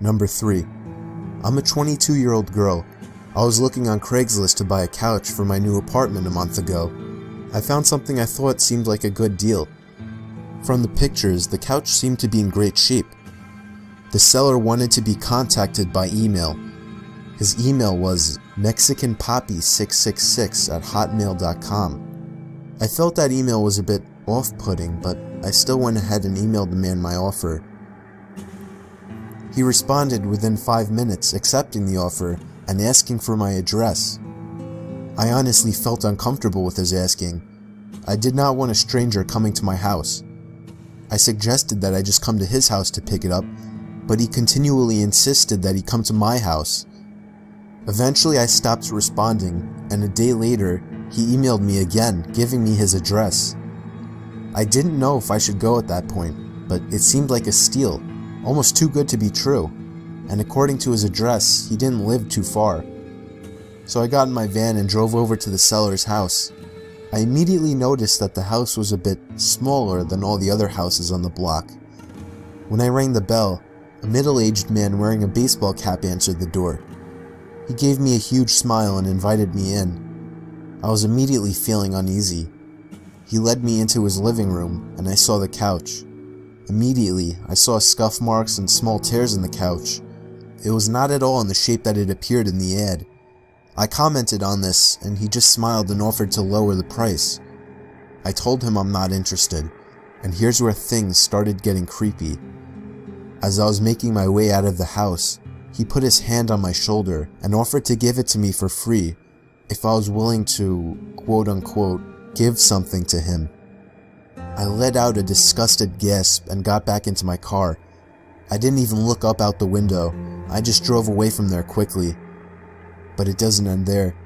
Number 3. I'm a 22-year-old girl. I was looking on Craigslist to buy a couch for my new apartment a month ago. I found something I thought seemed like a good deal. From the pictures, the couch seemed to be in great shape. The seller wanted to be contacted by email. His email was mexicanpoppy666@hotmail.com. I felt that email was a bit off-putting, but I still went ahead and emailed the man my offer. He responded within 5 minutes, accepting the offer and asking for my address. I honestly felt uncomfortable with his asking. I did not want a stranger coming to my house. I suggested that I just come to his house to pick it up, but he continually insisted that he come to my house. Eventually I stopped responding, and a day later, he emailed me again, giving me his address. I didn't know if I should go at that point, but it seemed like a steal, almost too good to be true, and according to his address, he didn't live too far. So I got in my van and drove over to the seller's house. I immediately noticed that the house was a bit smaller than all the other houses on the block. When I rang the bell, a middle-aged man wearing a baseball cap answered the door. He gave me a huge smile and invited me in. I was immediately feeling uneasy. He led me into his living room, and I saw the couch. Immediately, I saw scuff marks and small tears in the couch. It was not at all in the shape that it appeared in the ad. I commented on this, and he just smiled and offered to lower the price. I told him I'm not interested, and here's where things started getting creepy. As I was making my way out of the house, he put his hand on my shoulder and offered to give it to me for free if I was willing to, quote-unquote, give something to him. I let out a disgusted gasp and got back into my car. I didn't even look up out the window. I just drove away from there quickly. But it doesn't end there.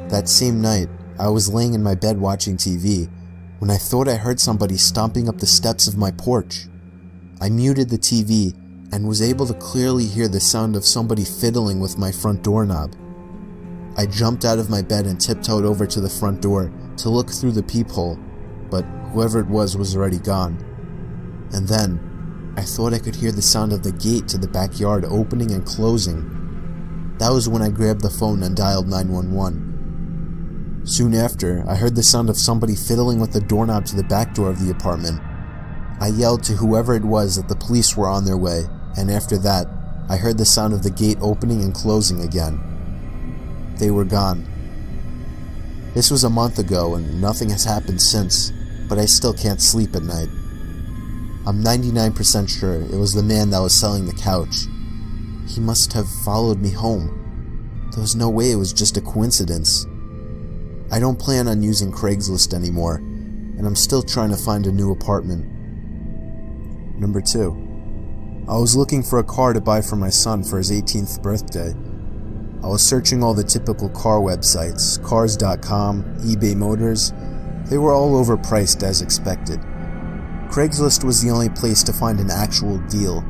That same night, I was laying in my bed watching TV when I thought I heard somebody stomping up the steps of my porch. I muted the TV and was able to clearly hear the sound of somebody fiddling with my front doorknob. I jumped out of my bed and tiptoed over to the front door to look through the peephole, but whoever it was already gone. And then, I thought I could hear the sound of the gate to the backyard opening and closing. That was when I grabbed the phone and dialed 911. Soon after, I heard the sound of somebody fiddling with the doorknob to the back door of the apartment. I yelled to whoever it was that the police were on their way, and after that, I heard the sound of the gate opening and closing again. They were gone. This was a month ago and nothing has happened since, but I still can't sleep at night. I'm 99% sure it was the man that was selling the couch. He must have followed me home. There was no way it was just a coincidence. I don't plan on using Craigslist anymore, and I'm still trying to find a new apartment. Number 2. I was looking for a car to buy for my son for his 18th birthday. I was searching all the typical car websites, cars.com, eBay Motors. They were all overpriced as expected. Craigslist was the only place to find an actual deal.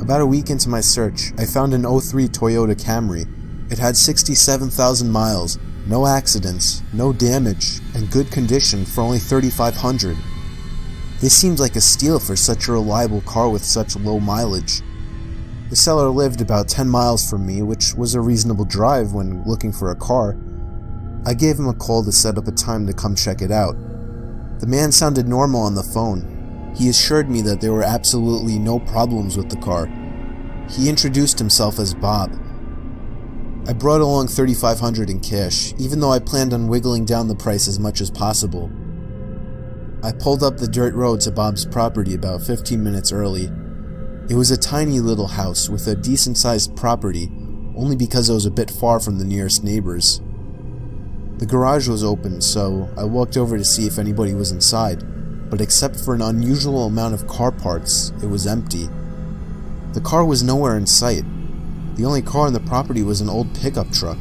About a week into my search, I found an 03 Toyota Camry. It had 67,000 miles, no accidents, no damage, and good condition for only $3,500. This seemed like a steal for such a reliable car with such low mileage. The seller lived about 10 miles from me, which was a reasonable drive when looking for a car. I gave him a call to set up a time to come check it out. The man sounded normal on the phone. He assured me that there were absolutely no problems with the car. He introduced himself as Bob. I brought along $3,500 in cash, even though I planned on wiggling down the price as much as possible. I pulled up the dirt road to Bob's property about 15 minutes early. It was a tiny little house with a decent-sized property, only because it was a bit far from the nearest neighbors. The garage was open, so I walked over to see if anybody was inside, but except for an unusual amount of car parts, it was empty. The car was nowhere in sight. The only car on the property was an old pickup truck.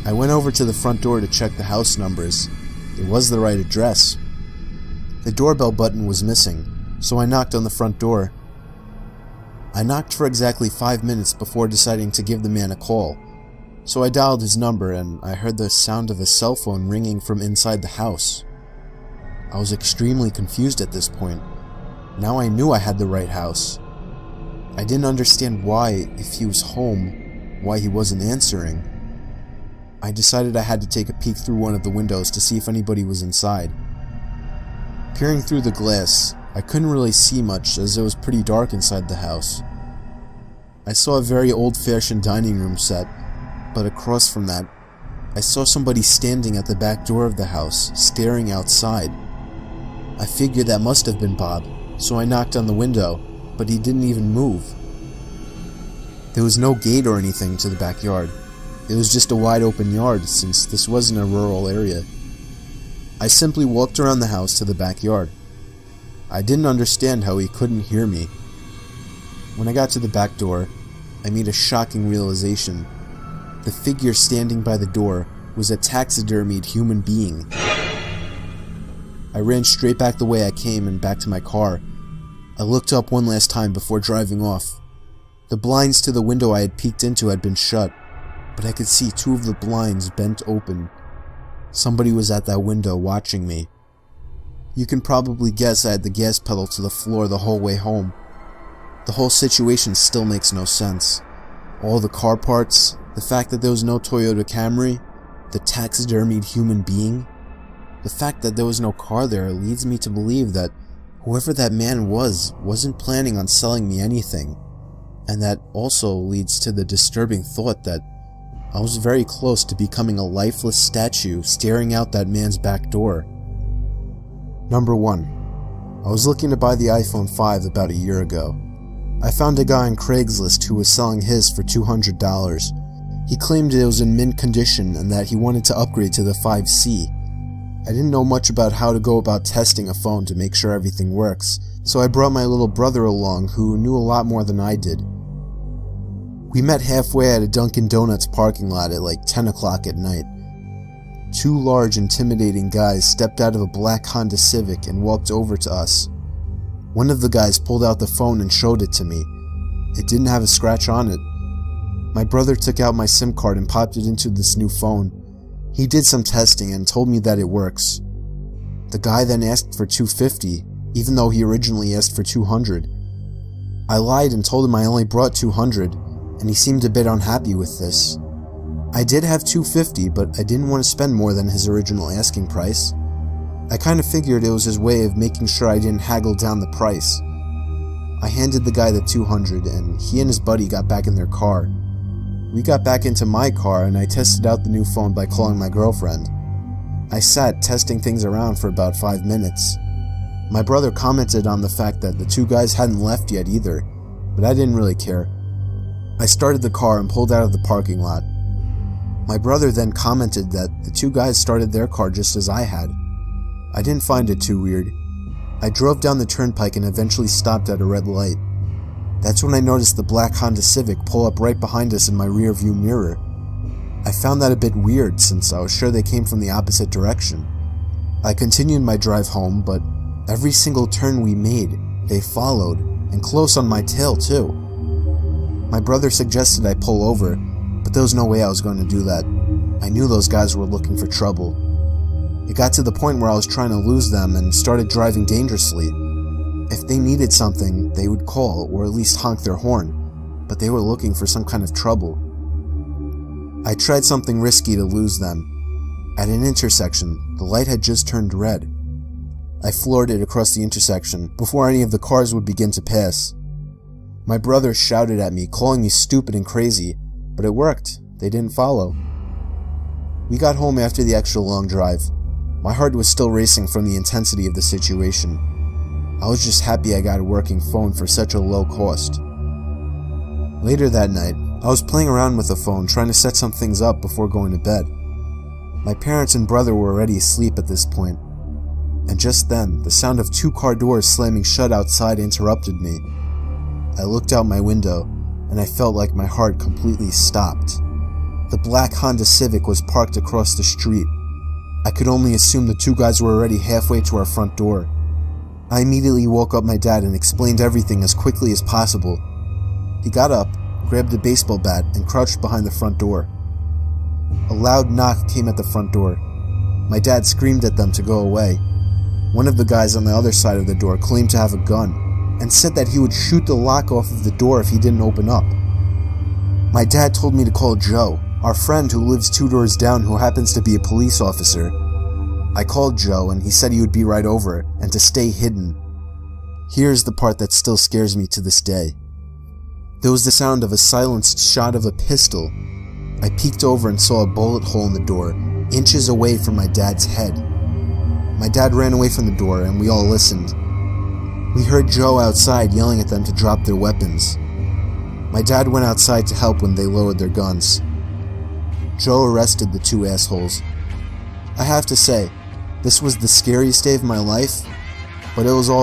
I went over to the front door to check the house numbers. It was the right address. The doorbell button was missing, so I knocked on the front door. I knocked for exactly 5 minutes before deciding to give the man a call. So I dialed his number and I heard the sound of a cell phone ringing from inside the house. I was extremely confused at this point. Now I knew I had the right house. I didn't understand why, if he was home, why he wasn't answering. I decided I had to take a peek through one of the windows to see if anybody was inside. Peering through the glass, I couldn't really see much as it was pretty dark inside the house. I saw a very old-fashioned dining room set, but across from that, I saw somebody standing at the back door of the house, staring outside. I figured that must have been Bob, so I knocked on the window, but he didn't even move. There was no gate or anything to the backyard. It was just a wide open yard since this wasn't a rural area. I simply walked around the house to the backyard. I didn't understand how he couldn't hear me. When I got to the back door, I made a shocking realization. The figure standing by the door was a taxidermied human being. I ran straight back the way I came and back to my car. I looked up one last time before driving off. The blinds to the window I had peeked into had been shut, but I could see two of the blinds bent open. Somebody was at that window watching me. You can probably guess I had the gas pedal to the floor the whole way home. The whole situation still makes no sense. All the car parts, the fact that there was no Toyota Camry, the taxidermied human being. The fact that there was no car there leads me to believe that whoever that man wasn't planning on selling me anything. And that also leads to the disturbing thought that I was very close to becoming a lifeless statue staring out that man's back door. Number 1. I was looking to buy the iPhone 5 about a year ago. I found a guy on Craigslist who was selling his for $200. He claimed it was in mint condition and that he wanted to upgrade to the 5C. I didn't know much about how to go about testing a phone to make sure everything works, so I brought my little brother along who knew a lot more than I did. We met halfway at a Dunkin' Donuts parking lot at like 10 o'clock at night. Two large, intimidating guys stepped out of a black Honda Civic and walked over to us. One of the guys pulled out the phone and showed it to me. It didn't have a scratch on it. My brother took out my SIM card and popped it into this new phone. He did some testing and told me that it works. The guy then asked for $250, even though he originally asked for $200. I lied and told him I only brought $200, and he seemed a bit unhappy with this. I did have $250, but I didn't want to spend more than his original asking price. I kind of figured it was his way of making sure I didn't haggle down the price. I handed the guy the $200, and he and his buddy got back in their car. We got back into my car, and I tested out the new phone by calling my girlfriend. I sat testing things around for about 5 minutes. My brother commented on the fact that the two guys hadn't left yet either, but I didn't really care. I started the car and pulled out of the parking lot. My brother then commented that the two guys started their car just as I had. I didn't find it too weird. I drove down the turnpike and eventually stopped at a red light. That's when I noticed the black Honda Civic pull up right behind us in my rear view mirror. I found that a bit weird since I was sure they came from the opposite direction. I continued my drive home, but every single turn we made, they followed, and close on my tail too. My brother suggested I pull over, but there was no way I was going to do that. I knew those guys were looking for trouble. It got to the point where I was trying to lose them and started driving dangerously. If they needed something, they would call or at least honk their horn, but they were looking for some kind of trouble. I tried something risky to lose them. At an intersection, the light had just turned red. I floored it across the intersection before any of the cars would begin to pass. My brother shouted at me, calling me stupid and crazy, but it worked. They didn't follow. We got home after the extra long drive. My heart was still racing from the intensity of the situation. I was just happy I got a working phone for such a low cost. Later that night, I was playing around with the phone trying to set some things up before going to bed. My parents and brother were already asleep at this point, and just then, the sound of 2 car doors slamming shut outside interrupted me. I looked out my window, and I felt like my heart completely stopped. The black Honda Civic was parked across the street. I could only assume the 2 guys were already halfway to our front door. I immediately woke up my dad and explained everything as quickly as possible. He got up, grabbed a baseball bat, and crouched behind the front door. A loud knock came at the front door. My dad screamed at them to go away. One of the guys on the other side of the door claimed to have a gun. and said that he would shoot the lock off of the door if he didn't open up. My dad told me to call Joe, our friend who lives 2 doors down who happens to be a police officer. I called Joe and he said he would be right over and to stay hidden. Here's the part that still scares me to this day. There was the sound of a silenced shot of a pistol. I peeked over and saw a bullet hole in the door, inches away from my dad's head. My dad ran away from the door and we all listened. We heard Joe outside yelling at them to drop their weapons. My dad went outside to help when they lowered their guns. Joe arrested the 2 assholes. I have to say, this was the scariest day of my life, but it was all